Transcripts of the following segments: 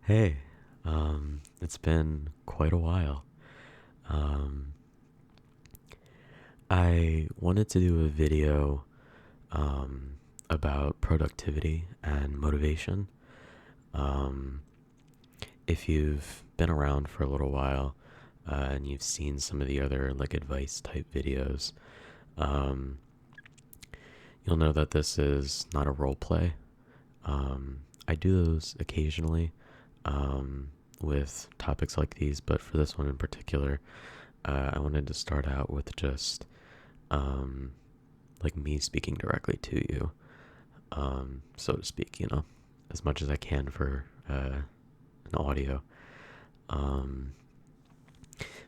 Hey, it's been quite a while. Um, I wanted to do a video um, about productivity and motivation. Um, if you've been around for a little while and you've seen some of the other like advice type videos, um, you'll know that this is not a role play. I do those occasionally with topics like these, but for this one in particular, I wanted to start out with just um, like me speaking directly to you, so to speak, as much as I can for an audio. Um,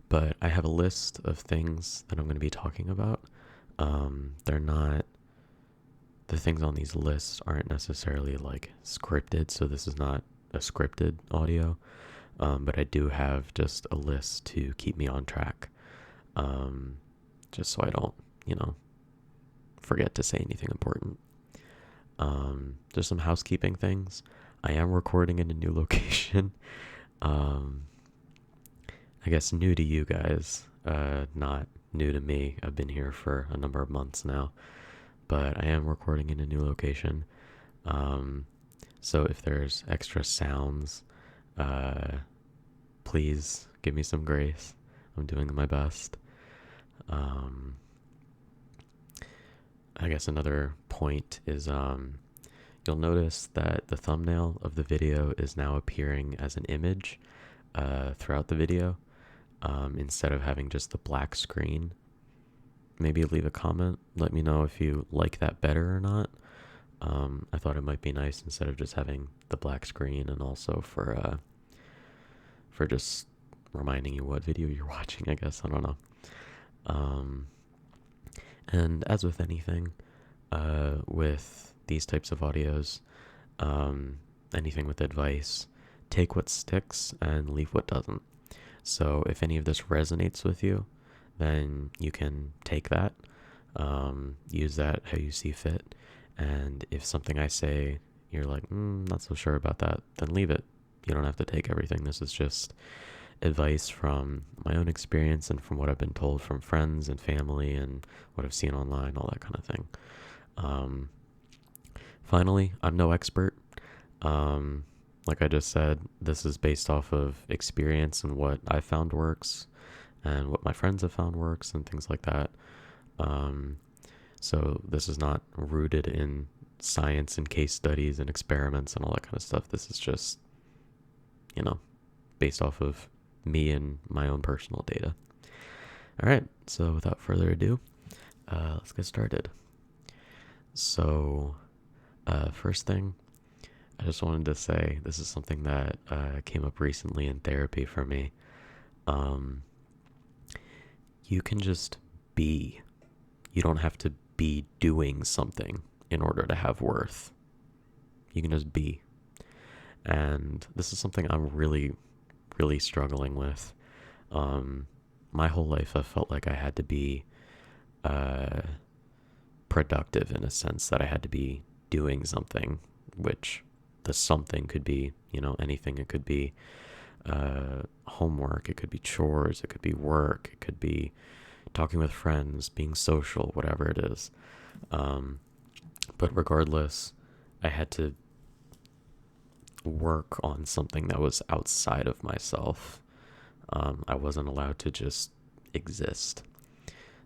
but I have a list of things that I'm going to be talking about. They're not, the things on these lists aren't necessarily like scripted, so this is not a scripted audio, but I do have just a list to keep me on track, um, just so I don't, you know, forget to say anything important. Just some housekeeping things. I am recording in a new location. um, I guess new to you guys, not new to me. I've been here for a number of months now, but I am recording in a new location. Um, so if there's extra sounds, uh, please give me some grace. I'm doing my best. Um, I guess another point is you'll notice that the thumbnail of the video is now appearing as an image throughout the video, instead of having just the black screen. Maybe leave a comment. Let me know if you like that better or not. I thought it might be nice instead of just having the black screen, and also for just reminding you what video you're watching. I guess I don't know. Um, and as with anything, with these types of audios, um, anything with advice, take what sticks and leave what doesn't. So if any of this resonates with you, then you can take that, use that how you see fit. And if something I say, you're like, not so sure about that, then leave it. You don't have to take everything. This is just advice from my own experience and from what I've been told from friends and family and what I've seen online, all that kind of thing. Um, Finally, I'm no expert. Like I just said, this is based off of experience and what I found works and what my friends have found works and things like that. Um, so this is not rooted in science and case studies and experiments and all that kind of stuff. This is just, you know, based off of me and my own personal data. All right, so without further ado, let's get started. So, first thing, I just wanted to say this is something that came up recently in therapy for me. Um, you can just be. You don't have to be doing something in order to have worth. You can just be. And this is something I'm really, really struggling with. My whole life I felt like I had to be productive, in a sense that I had to be doing something, which the something could be, anything. It could be homework, it could be chores, it could be work, it could be talking with friends, being social, whatever it is. But regardless, I had to work on something that was outside of myself. I wasn't allowed to just exist.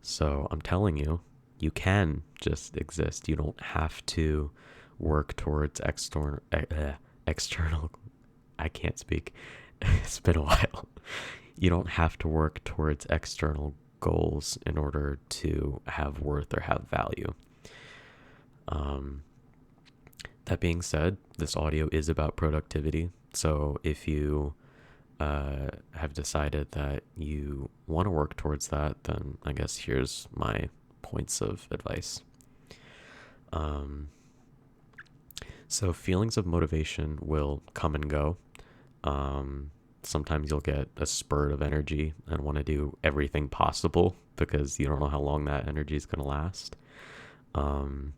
So I'm telling you, you can just exist. You don't have to work towards external. I can't speak. It's been a while. You don't have to work towards external goals in order to have worth or have value. That being said, this audio is about productivity. So if you have decided that you want to work towards that, then I guess here's my points of advice. So feelings of motivation will come and go. Sometimes you'll get a spurt of energy and want to do everything possible because you don't know how long that energy is going to last. And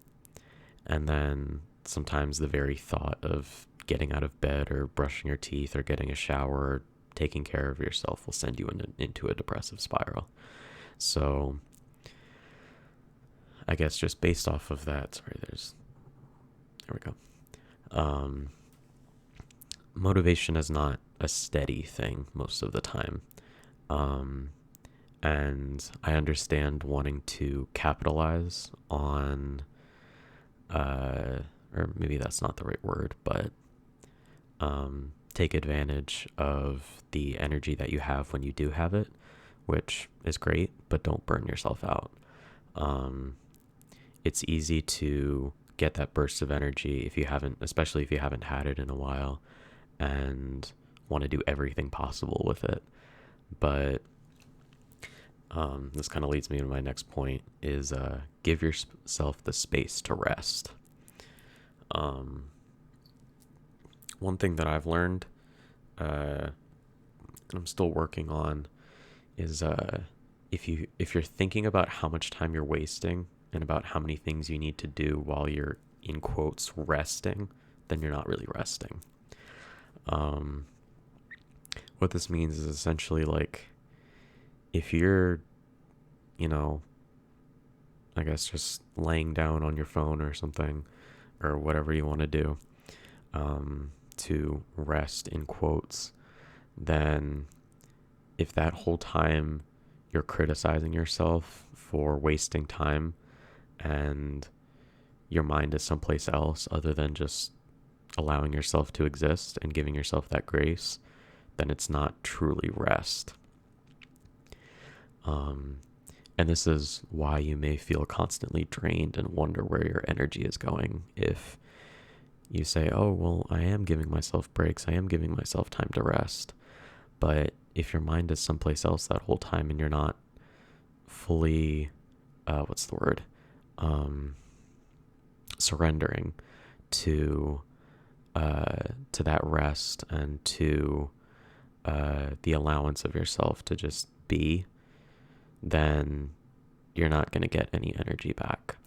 then sometimes the very thought of getting out of bed or brushing your teeth or getting a shower or taking care of yourself will send you into a depressive spiral. So I guess just based off of that, there we go. Motivation is not a steady thing most of the time. And I understand wanting to capitalize on, or maybe that's not the right word, but take advantage of the energy that you have when you do have it, which is great, but don't burn yourself out. It's easy to get that burst of energy especially if you haven't had it in a while, and want to do everything possible with it. But this kind of leads me to my next point is give yourself the space to rest. One thing that I've learned, and I'm still working on, is if you're thinking about how much time you're wasting and about how many things you need to do while you're, in quotes, resting, then you're not really resting. What this means is essentially like, if you're, I guess just laying down on your phone or something, or whatever you want to do, to rest, in quotes, then if that whole time you're criticizing yourself for wasting time and your mind is someplace else other than just allowing yourself to exist and giving yourself that grace, then it's not truly rest. And this is why you may feel constantly drained and wonder where your energy is going. If you say, oh, well, I am giving myself breaks, I am giving myself time to rest. But if your mind is someplace else that whole time and you're not fully, surrendering to that rest and to the allowance of yourself to just be, then you're not going to get any energy back.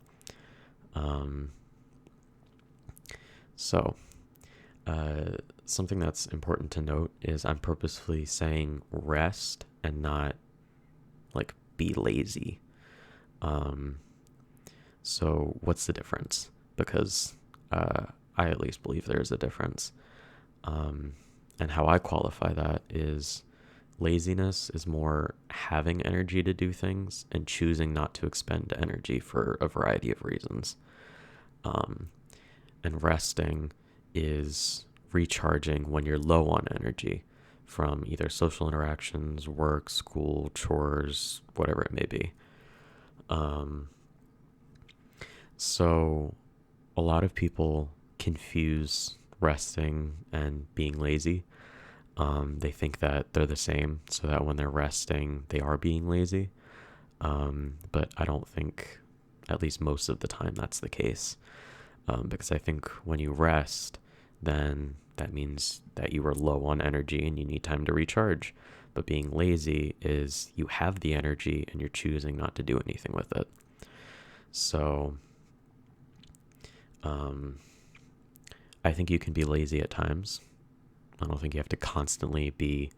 So something that's important to note is I'm purposefully saying rest and not like be lazy. So what's the difference? Because I at least believe there's a difference. And how I qualify that is laziness is more having energy to do things and choosing not to expend energy for a variety of reasons. And resting is recharging when you're low on energy from either social interactions, work, school, chores, whatever it may be. So a lot of people confuse resting and being lazy. They think that they're the same, so that when they're resting, they are being lazy. But I don't think, at least most of the time, that's the case. Because I think when you rest, then that means that you are low on energy and you need time to recharge. But being lazy is you have the energy and you're choosing not to do anything with it. So I think you can be lazy at times. I don't think you have to constantly be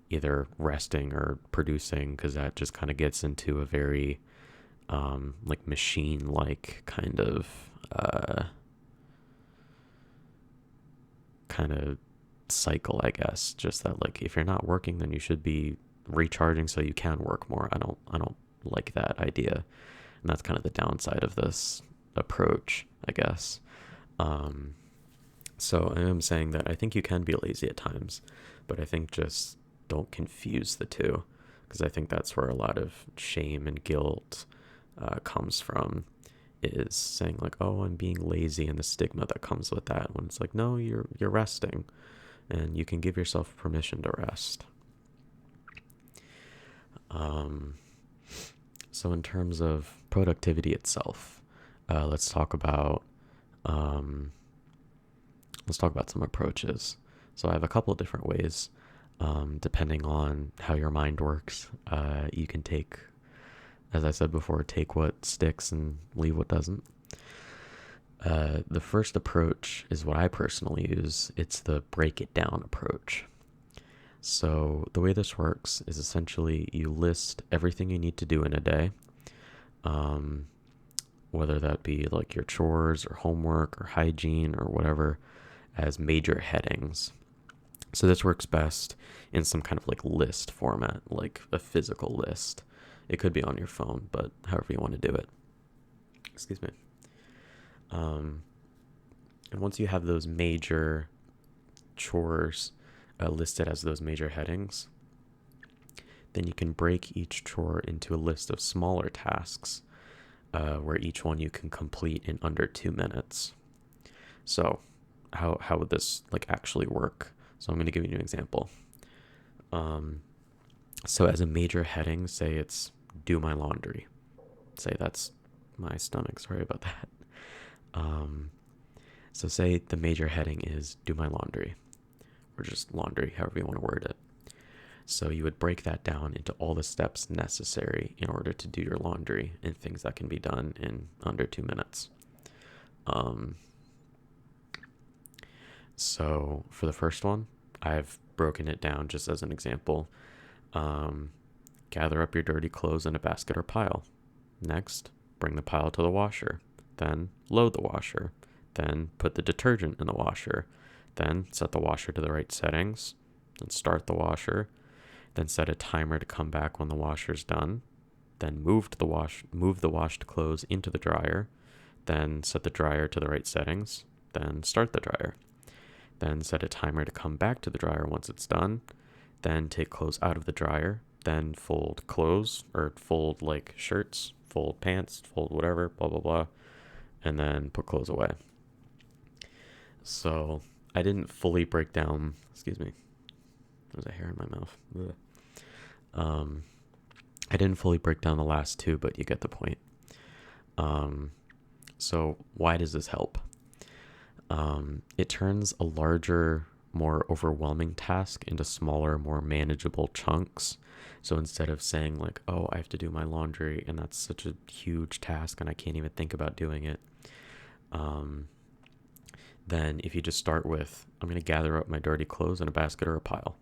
either resting or producing, because that just kind of gets into a very like machine-like kind of cycle, I guess. Just that, like, if you're not working, then you should be recharging so you can work more. I don't like that idea, and that's kind of the downside of this approach, I guess. So I am saying that I think you can be lazy at times, but I think just don't confuse the two, because I think that's where a lot of shame and guilt comes from, is saying like, oh, I'm being lazy, and the stigma that comes with that, when it's like, no, you're resting, and you can give yourself permission to rest. So in terms of productivity itself, let's talk about some approaches. So I have a couple of different ways, depending on how your mind works. You can take, as I said before, take what sticks and leave what doesn't. The first approach is what I personally use. It's the break it down approach. So the way this works is essentially you list everything you need to do in a day, um, whether that be like your chores or homework or hygiene or whatever, as major headings. So this works best in some kind of like list format, like a physical list. It could be on your phone, but however you want to do it. Excuse me. And once you have those major chores listed as those major headings, then you can break each chore into a list of smaller tasks where each one you can complete in under 2 minutes. So how would this like actually work? So I'm going to give you an example. So as a major heading, say it's do my laundry. Say that's my stomach. Sorry about that. So say the major heading is do my laundry, or just laundry, however you want to word it. So you would break that down into all the steps necessary in order to do your laundry and things that can be done in under 2 minutes. So for the first one, I've broken it down just as an example. Gather up your dirty clothes in a basket or pile. Next, bring the pile to the washer. Then load the washer. Then put the detergent in the washer. Then set the washer to the right settings. Then start the washer. Then set a timer to come back when the washer's done. Then move the washed clothes into the dryer. Then set the dryer to the right settings. Then start the dryer. Then set a timer to come back to the dryer once it's done. Then take clothes out of the dryer. Then fold clothes, or fold like shirts, fold pants, fold whatever, blah, blah, blah. And then put clothes away. So I didn't fully break down, excuse me, there's a hair in my mouth. I didn't fully break down the last two, but you get the point. So why does this help? It turns a larger, more overwhelming task into smaller, more manageable chunks. So instead of saying like, oh, I have to do my laundry and that's such a huge task and I can't even think about doing it, then if you just start with, I'm going to gather up my dirty clothes in a basket or a pile,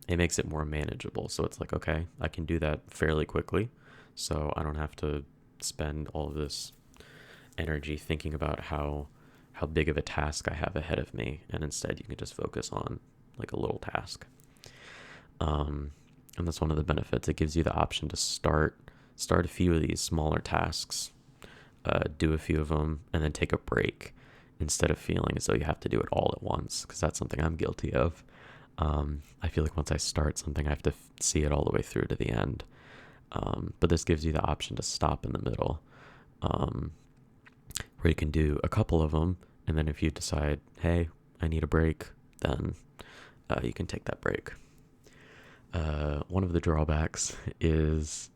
it makes it more manageable. So it's like, okay, I can do that fairly quickly. So I don't have to spend all of this energy thinking about how big of a task I have ahead of me. And instead you can just focus on like a little task. And that's one of the benefits. It gives you the option to start a few of these smaller tasks, do a few of them, and then take a break instead of feeling as though you have to do it all at once, because that's something I'm guilty of. I feel like once I start something, I have to see it all the way through to the end. But this gives you the option to stop in the middle, where you can do a couple of them, and then if you decide, hey, I need a break, then you can take that break. One of the drawbacks is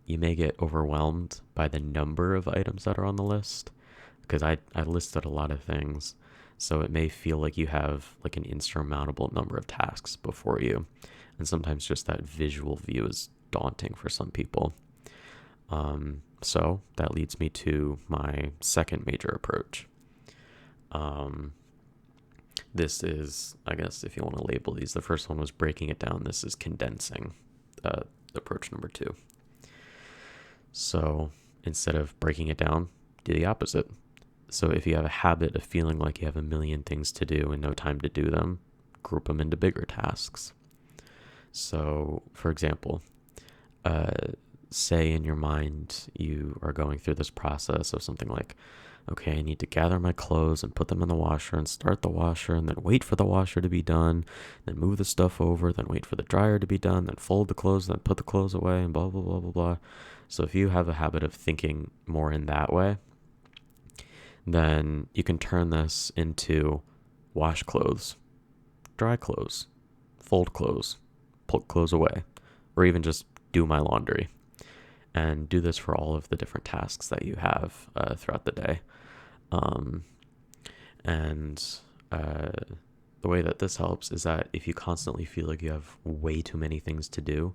you may get overwhelmed by the number of items that are on the list, because I listed a lot of things, so it may feel like you have like an insurmountable number of tasks before you, and sometimes just that visual view is daunting for some people. So that leads me to my second major approach. This is, I guess, if you want to label these, the first one was breaking it down. This is condensing, approach number 2. So instead of breaking it down, do the opposite. So if you have a habit of feeling like you have a million things to do and no time to do them, group them into bigger tasks. So, for example, say in your mind you are going through this process of something like, okay, I need to gather my clothes and put them in the washer and start the washer and then wait for the washer to be done, then move the stuff over, then wait for the dryer to be done, then fold the clothes, then put the clothes away, and blah, blah, blah, blah, blah. So if you have a habit of thinking more in that way, then you can turn this into wash clothes, dry clothes, fold clothes, put clothes away, or even just do my laundry. And do this for all of the different tasks that you have throughout the day. the way that this helps is that if you constantly feel like you have way too many things to do,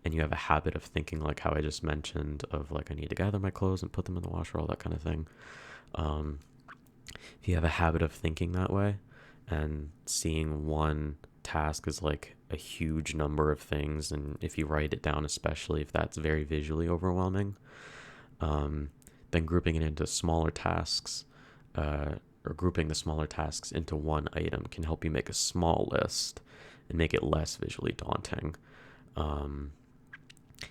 and you have a habit of thinking like how I just mentioned, of like I need to gather my clothes and put them in the washer, all that kind of thing. Um, if you have a habit of thinking that way and seeing one task as like a huge number of things, and if you write it down, especially if that's very visually overwhelming, um, then grouping it into smaller tasks, or grouping the smaller tasks into one item can help you make a small list and make it less visually daunting. Um,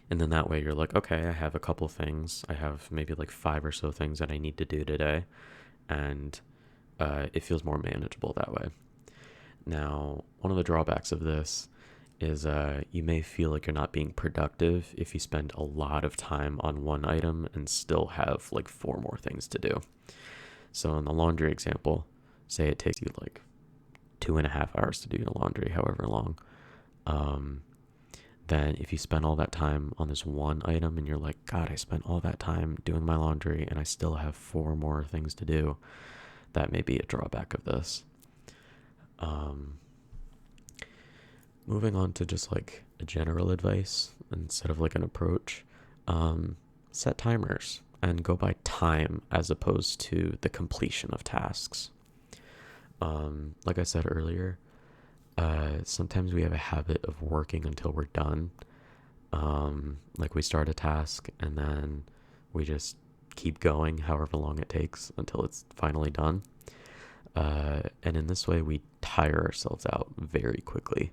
and then that way you're like, okay, I have a couple things. I have maybe like 5 or so things that I need to do today. And it feels more manageable that way. Now, one of the drawbacks of this is you may feel like you're not being productive if you spend a lot of time on one item and still have like 4 more things to do. So in the laundry example, say it takes you like 2.5 hours to do your laundry, however long. Then if you spend all that time on this one item and you're like, God, I spent all that time doing my laundry and I still have 4 more things to do, that may be a drawback of this. Moving on to just like a general advice instead of like an approach, set timers and go by time as opposed to the completion of tasks. Like I said earlier, sometimes we have a habit of working until we're done. Like we start a task and then we just keep going however long it takes until it's finally done. And in this way, we tire ourselves out very quickly.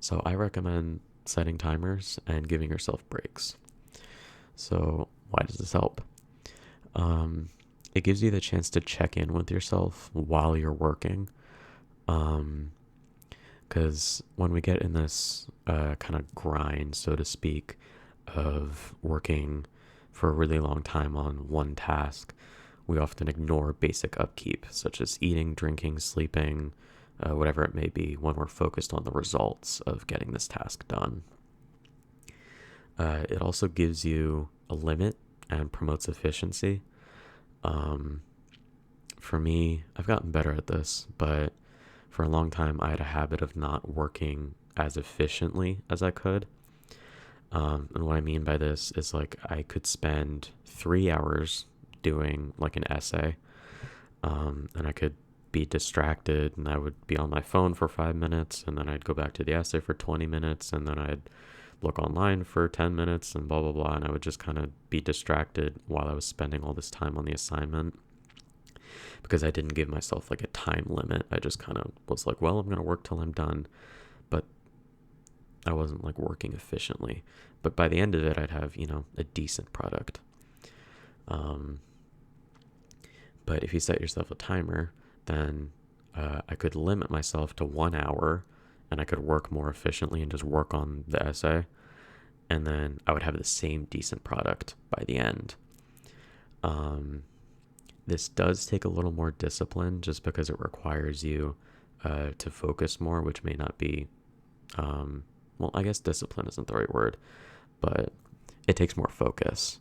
So I recommend setting timers and giving yourself breaks. So why does this help? It gives you the chance to check in with yourself while you're working. Because when we get in this kind of grind, so to speak, of working for a really long time on one task, we often ignore basic upkeep, such as eating, drinking, sleeping, whatever it may be, when we're focused on the results of getting this task done. It also gives you a limit and promotes efficiency. For me, I've gotten better at this, but for a long time, I had a habit of not working as efficiently as I could. And what I mean by this is like I could spend 3 hours doing like an essay, and I could be distracted and I would be on my phone for 5 minutes, and then I'd go back to the essay for 20 minutes, and then I'd look online for 10 minutes and blah, blah, blah. And I would just kind of be distracted while I was spending all this time on the assignment because I didn't give myself like a time limit. I just kind of was like, well, I'm going to work till I'm done. But I wasn't like working efficiently. But by the end of it, I'd have, a decent product. But if you set yourself a timer, then I could limit myself to 1 hour and I could work more efficiently and just work on the essay. And then I would have the same decent product by the end. This does take a little more discipline just because it requires you to focus more, which may not be, well, I guess discipline isn't the right word, but it takes more focus.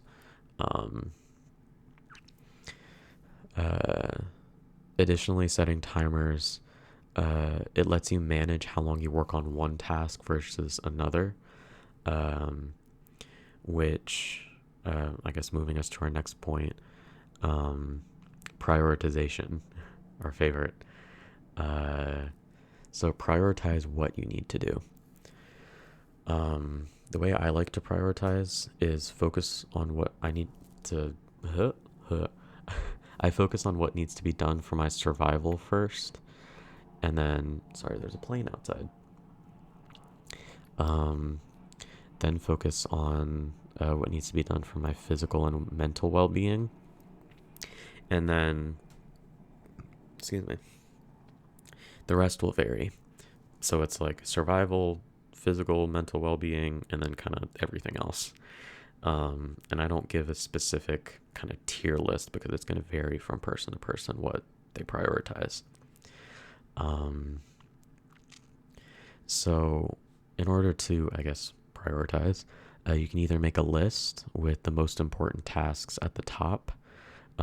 Additionally, setting timers, it lets you manage how long you work on one task versus another, which, I guess moving us to our next point, prioritization, our favorite. So prioritize what you need to do. The way I like to prioritize is focus on what I need to... I focus on what needs to be done for my survival first, and then... Sorry, there's a plane outside. Then focus on what needs to be done for my physical and mental well-being. And then... Excuse me. The rest will vary. So it's like survival, physical, mental well-being, and then kind of everything else. And I don't give a specific kind of tier list because it's going to vary from person to person what they prioritize. So in order to, I guess, prioritize, you can either make a list with the most important tasks at the top,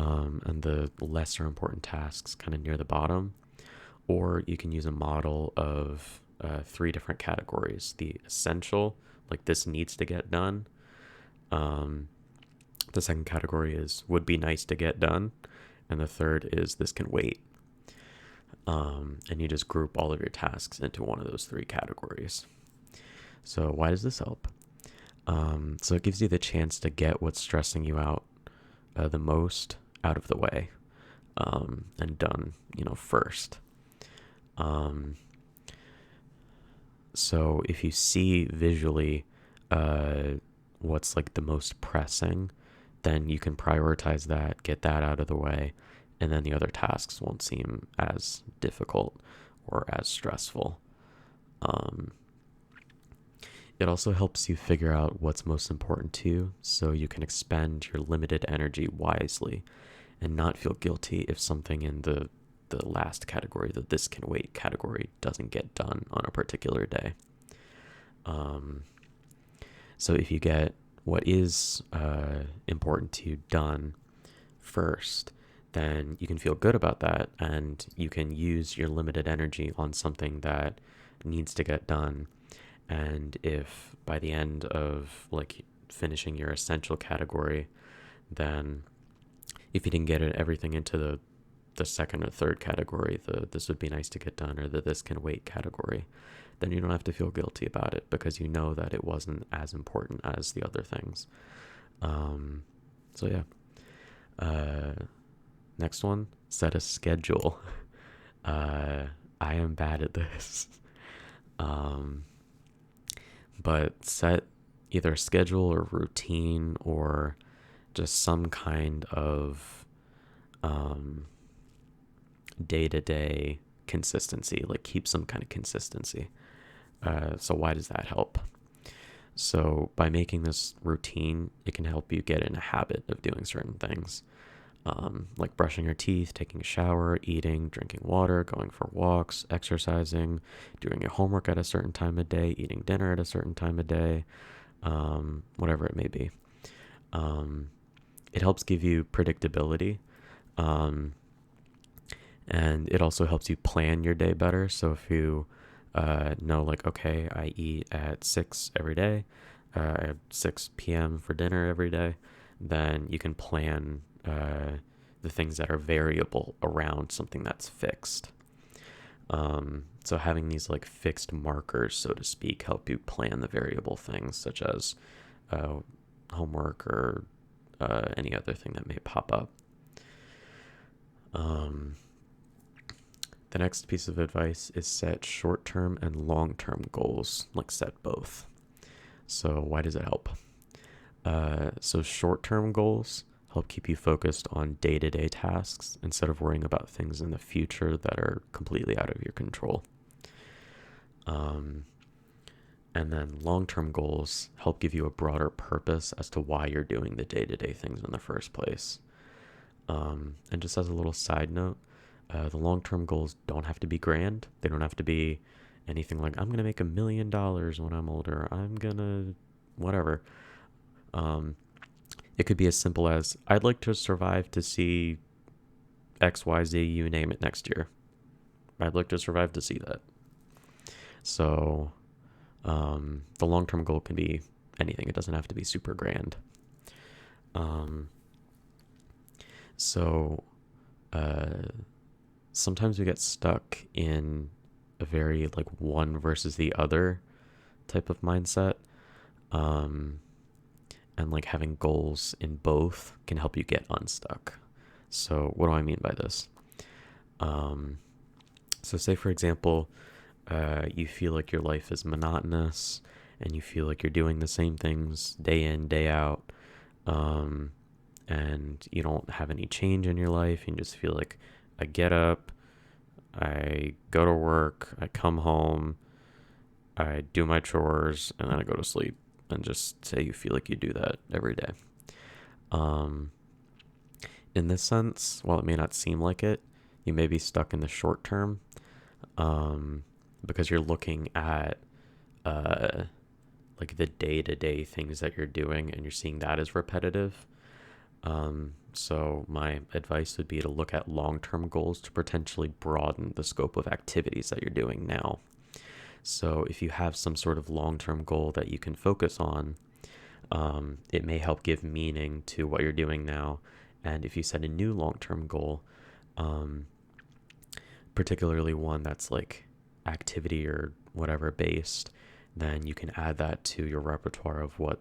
and the lesser important tasks kind of near the bottom. Or you can use a model of three different categories: the essential, like this needs to get done. Um, the second category is would be nice to get done. And the third is this can wait. And you just group all of your tasks into one of those three categories. So why does this help? So it gives you the chance to get what's stressing you out the most out of the way, and done, first. So if you see visually what's like the most pressing, then you can prioritize that, get that out of the way, and then the other tasks won't seem as difficult or as stressful. It also helps you figure out what's most important to you, so you can expend your limited energy wisely and not feel guilty if something in the last category, the this can wait category, doesn't get done on a particular day. So if you get what is important to you done first, then you can feel good about that, and you can use your limited energy on something that needs to get done. And if by the end of like finishing your essential category, then if you didn't get everything into the second or third category, the this would be nice to get done or the this can wait category, then you don't have to feel guilty about it because you know that it wasn't as important as the other things. So yeah. Next one, set a schedule. I am bad at this. But set either a schedule or routine or just some kind of day-to-day consistency, like keep some kind of consistency. So why does that help? So by making this routine, it can help you get in a habit of doing certain things, like brushing your teeth, taking a shower, eating, drinking water, going for walks, exercising, doing your homework at a certain time of day, eating dinner at a certain time of day, whatever it may be. It helps give you predictability, and it also helps you plan your day better. So if you know, like, okay, I eat at 6 every day, I have 6 p.m. for dinner every day, then you can plan the things that are variable around something that's fixed. So having these like fixed markers, so to speak, help you plan the variable things such as homework or any other thing that may pop up. The next piece of advice is set short-term and long-term goals, like set both. So why does it help? So short-term goals help keep you focused on day-to-day tasks instead of worrying about things in the future that are completely out of your control. And then long-term goals help give you a broader purpose as to why you're doing the day-to-day things in the first place. And just as a little side note, the long-term goals don't have to be grand. They don't have to be anything like, I'm going to make $1 million when I'm older. I'm going to whatever. It could be as simple as, I'd like to survive to see XYZ, you name it, next year. I'd like to survive to see that. So the long-term goal can be anything. It doesn't have to be super grand. So sometimes we get stuck in a very like one versus the other type of mindset. And like having goals in both can help you get unstuck. So what do I mean by this? So say, for example, you feel like your life is monotonous and you feel like you're doing the same things day in, day out, and you don't have any change in your life. You just feel like, I get up, I go to work, I come home, I do my chores, and then I go to sleep. And just say you feel like you do that every day. In this sense, while it may not seem like it, you may be stuck in the short term, because you're looking at like the day-to-day things that you're doing and you're seeing that as repetitive. So my advice would be to look at long-term goals to potentially broaden the scope of activities that you're doing now. So if you have some sort of long-term goal that you can focus on, it may help give meaning to what you're doing now. And if you set a new long-term goal, um, particularly one that's like activity or whatever based, then you can add that to your repertoire of what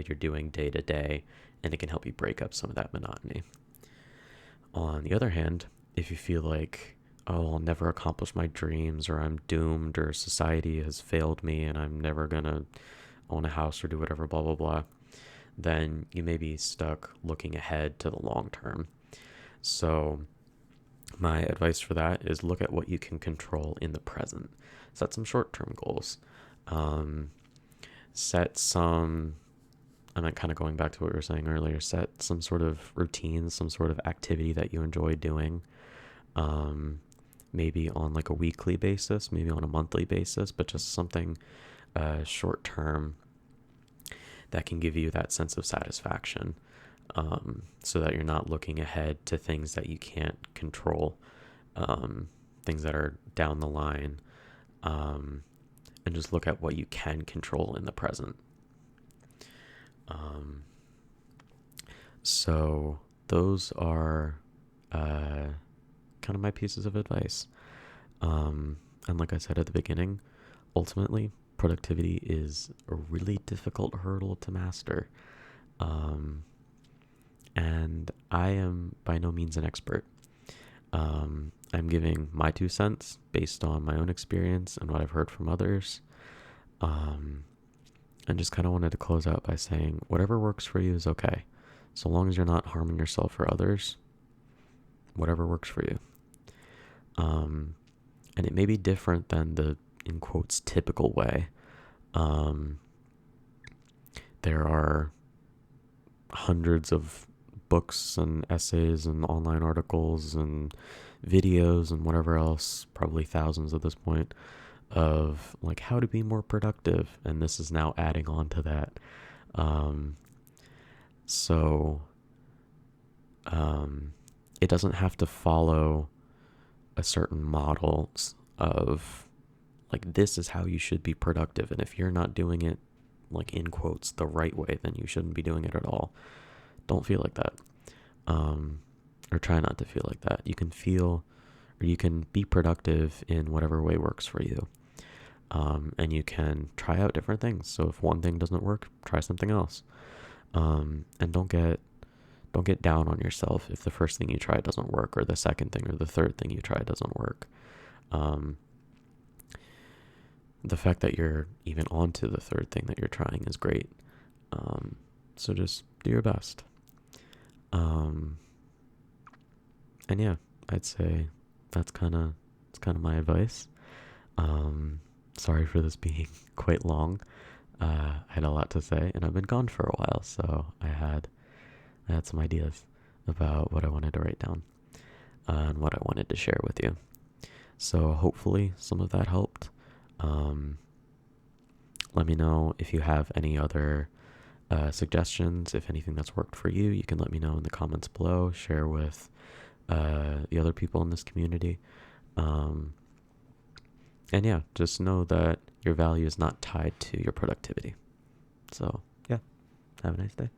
you're doing day to day, and it can help you break up some of that monotony. On the other hand, if you feel like, oh, I'll never accomplish my dreams, or I'm doomed, or society has failed me, and I'm never gonna own a house or do whatever, blah, blah, blah, then you may be stuck looking ahead to the long term. So, my advice for that is look at what you can control in the present. Set some short term goals. Um, set some, I'm kind of going back to what we were saying earlier, set some sort of routine, some sort of activity that you enjoy doing. Maybe on like a weekly basis, maybe on a monthly basis, but just something short term that can give you that sense of satisfaction, so that you're not looking ahead to things that you can't control, things that are down the line, and just look at what you can control in the present. So those are kind of my pieces of advice. And like I said at the beginning, ultimately, productivity is a really difficult hurdle to master. And I am by no means an expert. I'm giving my 2 cents based on my own experience and what I've heard from others. And just kind of wanted to close out by saying whatever works for you is okay. So long as you're not harming yourself or others, whatever works for you. And it may be different than the, in quotes, typical way. There are hundreds of books and essays and online articles and videos and whatever else, probably thousands at this point, of like how to be more productive, and this is now adding on to that. So it doesn't have to follow a certain model of like this is how you should be productive, and if you're not doing it like in quotes the right way, then you shouldn't be doing it at all. Don't feel like that, or try not to feel like that. You can feel, or you can be productive in whatever way works for you, and you can try out different things. So if one thing doesn't work, try something else, and don't get down on yourself if the first thing you try doesn't work, or the second thing or the third thing you try doesn't work. The fact that you're even on to the third thing that you're trying is great. So just do your best. And yeah, I'd say it's kind of my advice. Sorry for this being quite long. I had a lot to say, and I've been gone for a while, so I had some ideas about what I wanted to write down, and what I wanted to share with you. So hopefully some of that helped. Let me know if you have any other suggestions. If anything that's worked for you, you can let me know in the comments below. Share with the other people in this community. And yeah, just know that your value is not tied to your productivity. So yeah, have a nice day.